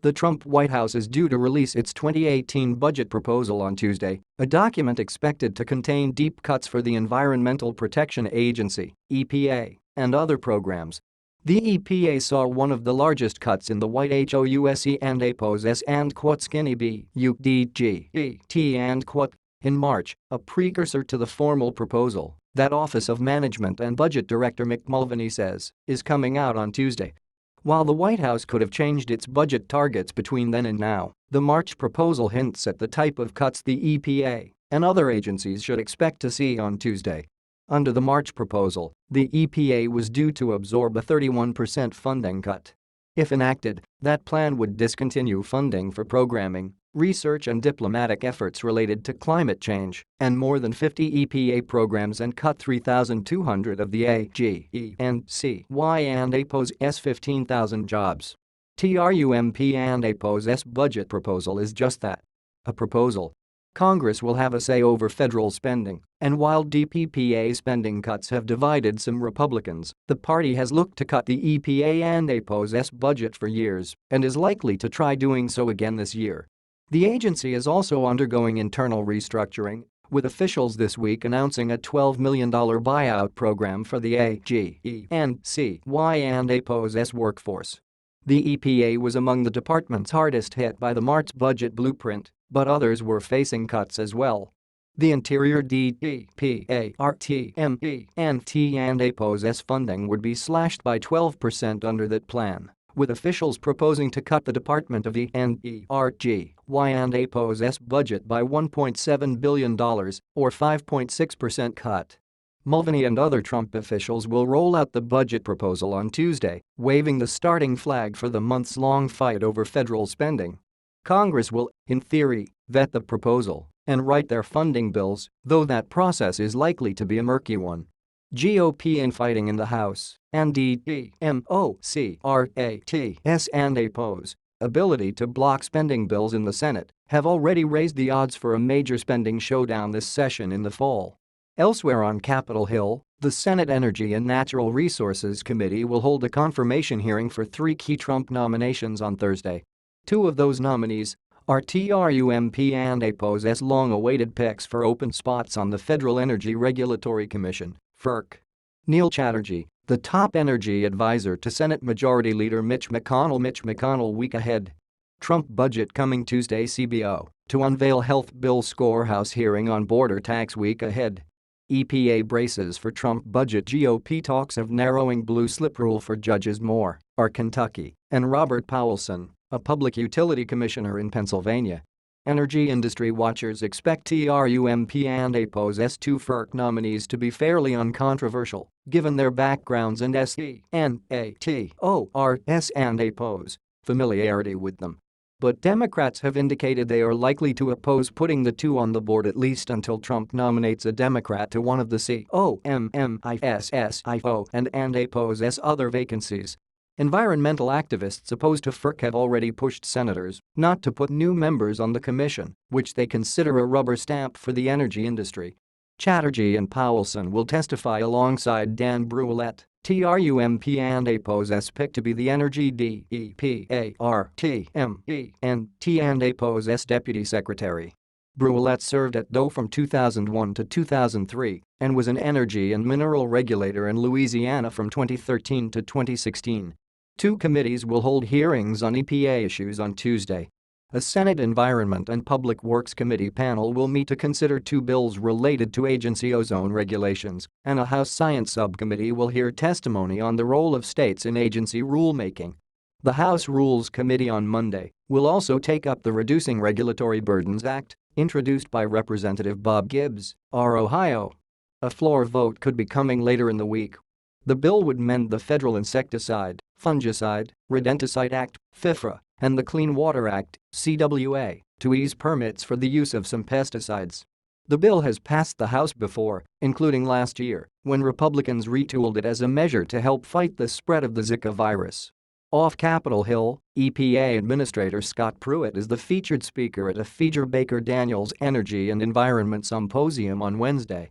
The Trump White House is due to release its 2018 budget proposal on Tuesday, a document expected to contain deep cuts for the Environmental Protection Agency (EPA) and other programs. The EPA saw one of the largest cuts in the White House and APOS and skinny budget and in March, a precursor to the formal proposal that Office of Management and Budget Director Mick Mulvaney says is coming out on Tuesday. While the White House could have changed its budget targets between then and now, the March proposal hints at the type of cuts the EPA and other agencies should expect to see on Tuesday. Under the March proposal, the EPA was due to absorb a 31% funding cut. If enacted, that plan would discontinue funding for programming, research and diplomatic efforts related to climate change, and more than 50 EPA programs and cut 3,200 of the A, G, E, and C, Y and APOS 15,000 jobs. Trump and APOS budget proposal is just that. A proposal. Congress will have a say over federal spending, and while DPPA spending cuts have divided some Republicans, the party has looked to cut the EPA and APOS budget for years and is likely to try doing so again this year. The agency is also undergoing internal restructuring, with officials this week announcing a $12 million buyout program for the A, G, E, and C, Y and APOS workforce. The EPA was among the departments hardest hit by the March budget blueprint, but others were facing cuts as well. The Interior DPA, RTME, and T and APOS funding would be slashed by 12% under that plan, with officials proposing to cut the Department of Energy, Y and APOS budget by $1.7 billion, or 5.6% cut. Mulvaney and other Trump officials will roll out the budget proposal on Tuesday, waving the starting flag for the months-long fight over federal spending. Congress will, in theory, vet the proposal and write their funding bills, though that process is likely to be a murky one. GOP infighting in the House and Democrats and APOS ability to block spending bills in the Senate have already raised the odds for a major spending showdown this session in the fall. Elsewhere on Capitol Hill, the Senate Energy and Natural Resources Committee will hold a confirmation hearing for 3 key Trump nominations on Thursday. 2 of those nominees are Trump and APOS long-awaited picks for open spots on the Federal Energy Regulatory Commission, FERC. Neil Chatterjee, the top energy advisor to Senate Majority Leader Mitch McConnell week ahead. Trump budget coming Tuesday CBO to unveil health bill score House hearing on border tax week ahead. EPA braces for Trump budget GOP talks of narrowing blue slip rule for judges more are Kentucky and Robert Powelson, a public utility commissioner in Pennsylvania. Energy industry watchers expect Trump and APOS 2 FERC nominees to be fairly uncontroversial, given their backgrounds and SENATORS and APOS familiarity with them. But Democrats have indicated they are likely to oppose putting the 2 on the board at least until Trump nominates a Democrat to one of the COMMISSIO and APOS other vacancies. Environmental activists opposed to FERC have already pushed senators not to put new members on the commission, which they consider a rubber stamp for the energy industry. Chatterjee and Powelson will testify alongside Dan Brouillette, Trump and APOS picked to be the Energy DEPA RTME and APOS Deputy Secretary. Brouillette served at DOE from 2001 to 2003 and was an energy and mineral regulator in Louisiana from 2013 to 2016. 2 committees will hold hearings on EPA issues on Tuesday. A Senate Environment and Public Works Committee panel will meet to consider 2 bills related to agency ozone regulations, and a House Science Subcommittee will hear testimony on the role of states in agency rulemaking. The House Rules Committee on Monday will also take up the Reducing Regulatory Burdens Act, introduced by Representative Bob Gibbs, R. Ohio. A floor vote could be coming later in the week. The bill would mend the Federal Insecticide, Fungicide, Rodenticide Act, FIFRA, and the Clean Water Act, CWA, to ease permits for the use of some pesticides. The bill has passed the House before, including last year, when Republicans retooled it as a measure to help fight the spread of the Zika virus. Off Capitol Hill, EPA Administrator Scott Pruitt is the featured speaker at a Baker Daniels Energy and Environment Symposium on Wednesday.